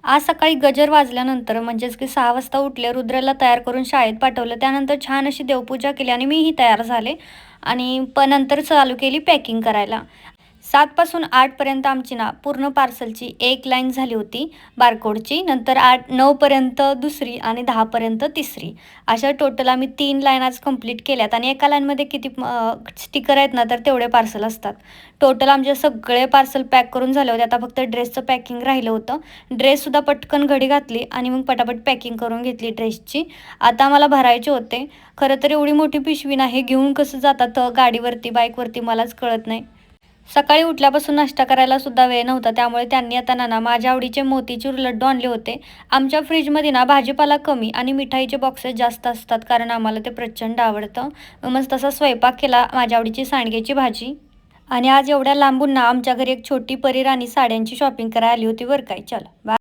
आज सकाळी गजर वाजल्यानंतर म्हणजेच की 6 वाजता उठले, रुद्रला तयार करून शाळेत पाठवलं. त्यानंतर छान अशी देवपूजा केली आणि मीही तयार झाले आणि नंतर चालू केली पॅकिंग करायला. 7 पासून 8 पर्यंत आमची ना पूर्ण पार्सलची एक लाईन झाली होती बारकोडची. नंतर 9 पर्यंत दुसरी आणि 10 पर्यंत तिसरी. अशा टोटल आम्ही 3 लाईन आज कंप्लीट केल्यात आणि एका लाईनमध्ये किती स्टिकर आहेत ना, तर तेवढे पार्सल असतात. टोटल आमचे सगळे पार्सल पॅक करून झाले होते. आता फक्त ड्रेसचं पॅकिंग राहिलं होतं. ड्रेससुद्धा पटकन घडी घातली आणि मग पटापट पॅकिंग करून घेतली ड्रेसची. आता आम्हाला भरायचे होते. खरं तर एवढी मोठी पिशवी ना, हे घेऊन कसं जातात गाडीवरती, बाईकवरती मलाच कळत नाही. सकाळी उठल्यापासून नाश्ता करायला सुद्धा वेळ नव्हता. त्यामुळे त्यांनी आता ना माझ्या आवडीचे मोतीचूर लड्डू आणले होते. आमच्या फ्रीजमध्ये ना भाजीपाला कमी आणि मिठाईचे बॉक्सेस जास्त असतात, कारण आम्हाला ते प्रचंड आवडतं. मग तसा स्वयंपाक केला, माझ्या आवडीची सांडग्याची भाजी. आणि आज एवढ्या लांबून ना आमच्या घरी एक छोटी परी राणी साड्यांची शॉपिंग करायला आली होती बरं काय. चला बाय.